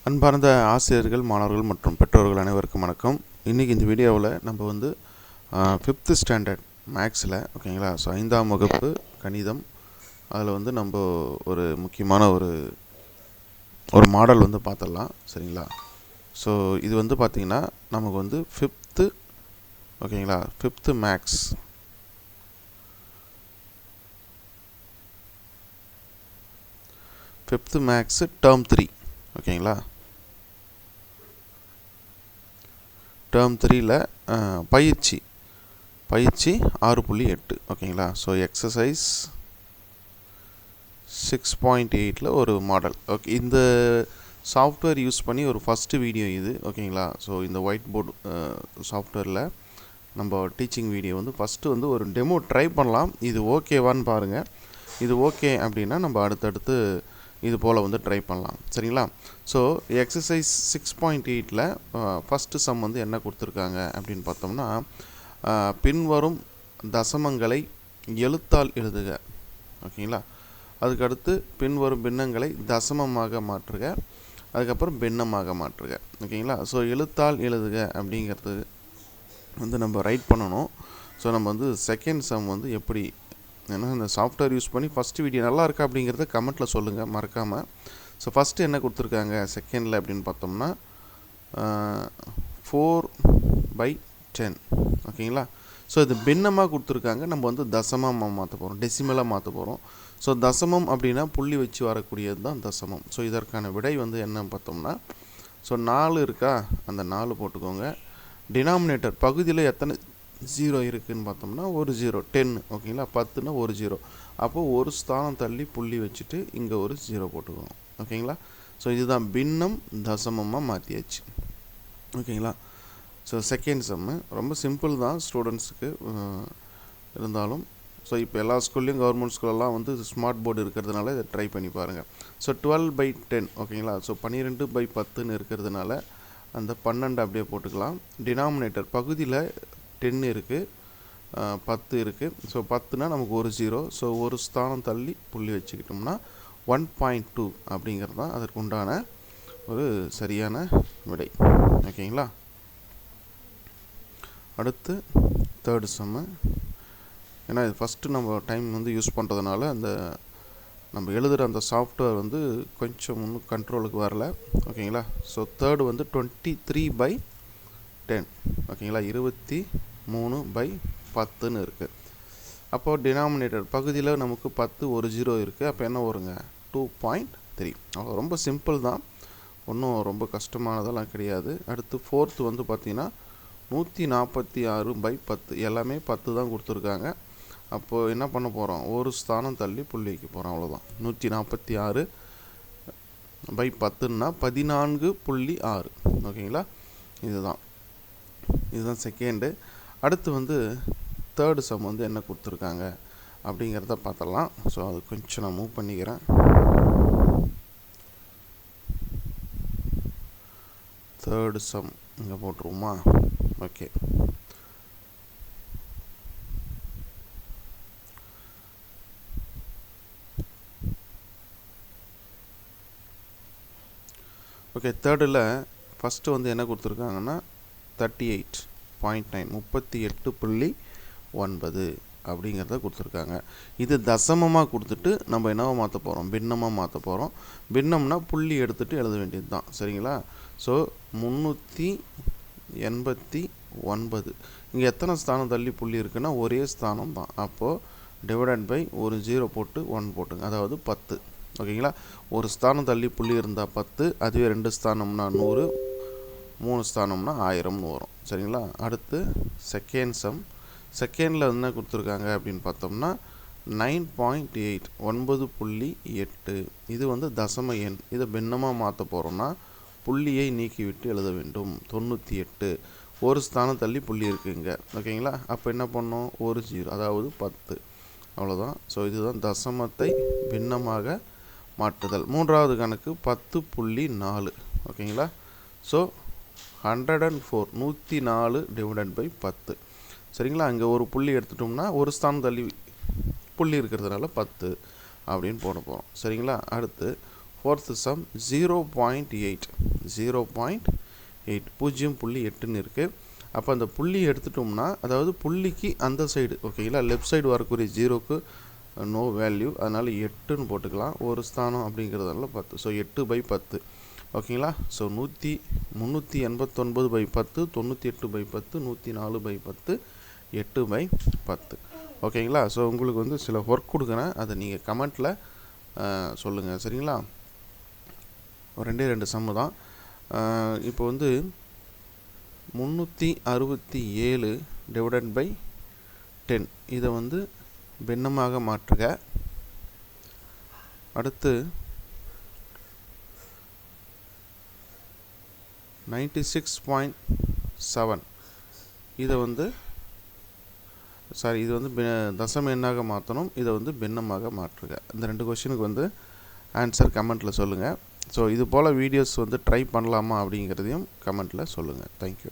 அன்பார்ந்த ஆசிரியர்கள், மாணவர்கள் மற்றும் பெற்றோர்கள் அனைவருக்கும் வணக்கம். இன்றைக்கி இந்த வீடியோவில் நம்ம வந்து 5th ஸ்டாண்டர்ட் மேக்ஸில் ஓகேங்களா, ஸோ 5ஆம் வகுப்பு கணிதம் அதில் வந்து நம்ம ஒரு முக்கியமான ஒரு மாடல் வந்து பார்த்துடலாம். சரிங்களா? ஸோ இது வந்து பார்த்திங்கன்னா நமக்கு வந்து 5th ஓகேங்களா, 5th மேக்ஸ் டேர்ம் 3 ஓகேங்களா. டேர்ம் 3ல் பயிற்சி 6.8 ஓகேங்களா. ஸோ எக்ஸசைஸ் 6.8ல் ஒரு மாடல். ஓகே, இந்த சாஃப்ட்வேர் யூஸ் பண்ணி ஒரு ஃபஸ்ட்டு வீடியோ இது ஓகேங்களா. ஸோ இந்த ஒயிட் போர்டு சாஃப்ட்வேரில் நம்ம டீச்சிங் வீடியோ வந்து ஃபஸ்ட்டு வந்து ஒரு டெமோ ட்ரை பண்ணலாம். இது ஓகேவான்னு பாருங்கள். இது ஓகே அப்படின்னா நம்ம அடுத்தடுத்து இது போல் வந்து ட்ரை பண்ணலாம். சரிங்களா? ஸோ எக்ஸசைஸ் 6.8ல் ஃபஸ்ட்டு சம் வந்து என்ன கொடுத்துருக்காங்க அப்படின்னு பார்த்தோம்னா, பின்வரும் தசமங்களை எழுத்தால் எழுதுக ஓகேங்களா. அதுக்கடுத்து பின்வரும் பின்னங்களை தசமமாக மாற்றுக, அதுக்கப்புறம் பின்னமாக மாற்றுக ஓகேங்களா. ஸோ எழுத்தால் எழுதுக அப்படிங்கிறது வந்து நம்ம ரைட் பண்ணணும். ஸோ நம்ம வந்து செகண்ட் சம் வந்து எப்படி, ஏன்னா இந்த சாஃப்ட்வேர் யூஸ் பண்ணி ஃபஸ்ட்டு வீடியோ நல்லா இருக்கா அப்படிங்கிறத கமெண்ட்டில் சொல்லுங்கள் மறக்காமல். ஸோ ஃபஸ்ட்டு என்ன கொடுத்துருக்காங்க செகண்டில் அப்படின்னு பார்த்தோம்னா 4/10 ஓகேங்களா. ஸோ இது பின்னமாக கொடுத்துருக்காங்க. நம்ம வந்து தசமமாக மாற்ற போகிறோம், டெசிமலாக மாற்ற போகிறோம். ஸோ தசமம் அப்படின்னா புள்ளி வச்சு வரக்கூடியது தான் தசமம். ஸோ இதற்கான விடை வந்து என்ன பார்த்தோம்னா, ஸோ 4 இருக்கா, அந்த 4 போட்டுக்கோங்க. டினாமினேட்டர் பகுதியில் எத்தனை 0 இருக்குதுன்னு பார்த்தோம்னா ஒரு 0, 10 ஓகேங்களா. 10னா ஒரு 0, அப்போது ஒரு ஸ்தானம் தள்ளி புள்ளி வச்சுட்டு இங்கே ஒரு 0 போட்டுக்கோங்க ஓகேங்களா. ஸோ இதுதான் பின்னம் தசமமாக மாற்றியாச்சு ஓகேங்களா. ஸோ செகண்ட் சம்மு ரொம்ப சிம்பிள் தான் ஸ்டூடெண்ட்ஸுக்கு இருந்தாலும். ஸோ இப்போ எல்லா ஸ்கூல்லையும் கவர்மெண்ட் ஸ்கூலெல்லாம் வந்து ஸ்மார்ட் போர்டு இருக்கிறதுனால இதை ட்ரை பண்ணி பாருங்கள். ஸோ 12/10 ஓகேங்களா. ஸோ 12/10 இருக்கிறதுனால அந்த 12 அப்படியே போட்டுக்கலாம். டினாமினேட்டர் பகுதியில் 10 இருக்குது, 10 இருக்குது. ஸோ 10னா நமக்கு ஒரு 0, ஸோ ஒரு ஸ்தானம் தள்ளி புள்ளி வச்சுக்கிட்டோம்னா 1.2 அப்படிங்கிறது தான் அதற்கு உண்டான ஒரு சரியான விடை ஓகேங்களா. அடுத்து தேர்டு சம்மு. ஏன்னா இது ஃபஸ்ட்டு நம்ம டைம் வந்து யூஸ் பண்ணுறதுனால அந்த நம்ம எழுதுகிற அந்த சாஃப்ட்வேர் வந்து கொஞ்சம் இன்னும் கண்ட்ரோலுக்கு வரல ஓகேங்களா. ஸோ தேர்டு வந்து 23/10 ஓகேங்களா. 23/10 இருக்குது. அப்போது டினாமினேட்டர் பகுதியில் நமக்கு 10 ஒரு 0 இருக்குது. அப்போ என்ன வருங்க, 2.3. ரொம்ப சிம்பிள் தான், ஒன்றும் ரொம்ப கஷ்டமானதெல்லாம் கிடையாது. அடுத்து ஃபோர்த்து வந்து பார்த்திங்கன்னா 146/10 எல்லாமே 10 தான் கொடுத்துருக்காங்க. அப்போது என்ன பண்ண போகிறோம், ஒரு ஸ்தானம் தள்ளி புள்ளி வைக்க போகிறோம், அவ்வளோதான். 146/10ன்னா 14.6 ஓகேங்களா. இதுதான் செகண்டு. அடுத்து வந்து தேர்டு சம் வந்து என்ன கொடுத்துருக்காங்க அப்படிங்கிறத பார்த்துடலாம். ஸோ அது கொஞ்சம் நான் மூவ் பண்ணிக்கிறேன். தேர்டு சம் இங்கே போட்டுருவோமா. Okay, okay. தேர்டில் ஃபஸ்ட்டு வந்து என்ன கொடுத்துருக்காங்கன்னா 38.9 38.9 அப்படிங்கிறத கொடுத்துருக்காங்க. இது தசமமாக கொடுத்துட்டு நம்ம என்னவோ மாற்ற போகிறோம், பின்னமாக மாற்ற போகிறோம். பின்னம்னா புள்ளி எடுத்துகிட்டு எழுத வேண்டியது தான். சரிங்களா. ஸோ 389. இங்கே எத்தனை ஸ்தானம் தள்ளி புள்ளி இருக்குன்னா ஒரே ஸ்தானம் தான். அப்போது டிவைடட் பை ஒரு 0 போட்டு 1 போட்டுங்க, அதாவது 10 ஓகேங்களா. ஒரு ஸ்தானம் தள்ளி புள்ளி இருந்தால் 10, அதுவே 2 ஸ்தானம்னா 100, 3 ஸ்தானம்னா 1000னு வரும். சரிங்களா. அடுத்து செகண்ட் சம். செகண்டில் என்ன கொடுத்துருக்காங்க அப்படின்னு பார்த்தோம்னா 9.8 9.8. இது வந்து தசம எண். இதை பின்னமாக மாற்ற போகிறோம்னா புள்ளியை நீக்கிவிட்டு எழுத வேண்டும். 98 ஒரு ஸ்தானம் தள்ளி புள்ளி இருக்குங்க ஓகேங்களா. அப்போ என்ன பண்ணோம், ஒரு 0, அதாவது 10, அவ்வளோதான். ஸோ இதுதான் தசமத்தை பின்னமாக மாற்றுதல். மூன்றாவது கணக்கு 10.4 ஓகேங்களா. ஸோ 104 104/10 சரிங்களா. அங்கே ஒரு புள்ளி எடுத்துட்டோம்னா ஒரு ஸ்தானம் தள்ளி புள்ளி இருக்கிறதுனால 10 அப்படின்னு போட போகிறோம். சரிங்களா. அடுத்து fourth sum 0.8 0.8 இருக்குது. அப்போ அந்த புள்ளி எடுத்துட்டோம்னா அதாவது புள்ளிக்கு அந்த சைடு ஓகேங்களா லெஃப்ட் சைடு வரக்கூடிய ஜீரோக்கு நோ வேல்யூ, அதனால் 8ன்னு போட்டுக்கலாம். ஒரு ஸ்தானம் அப்படிங்கிறதுனால 10. ஸோ 8/10 ஓகேங்களா. ஸோ 389/10 98/10 104/10 8/10 ஓகேங்களா. ஸோ உங்களுக்கு வந்து சில ஒர்க் கொடுக்குறேன், அதை நீங்கள் கமெண்ட்டில் சொல்லுங்கள் சரிங்களா. ரெண்டு சம்மு தான். இப்போ வந்து 367 / 10 இதை வந்து பின்னமாக மாற்றுக. அடுத்து 96.7 இதை வந்து இது வந்து தசம எண்ணாக மாற்றணும், இதை வந்து பின்னமாக மாற்றுக. இந்த 2 கொஸ்டினுக்கு வந்து ஆன்சர் கமெண்ட்டில் சொல்லுங்கள். ஸோ இது போல் வீடியோஸ் வந்து ட்ரை பண்ணலாமா அப்படிங்கிறதையும் கமெண்ட்டில் சொல்லுங்கள். தேங்க்யூ.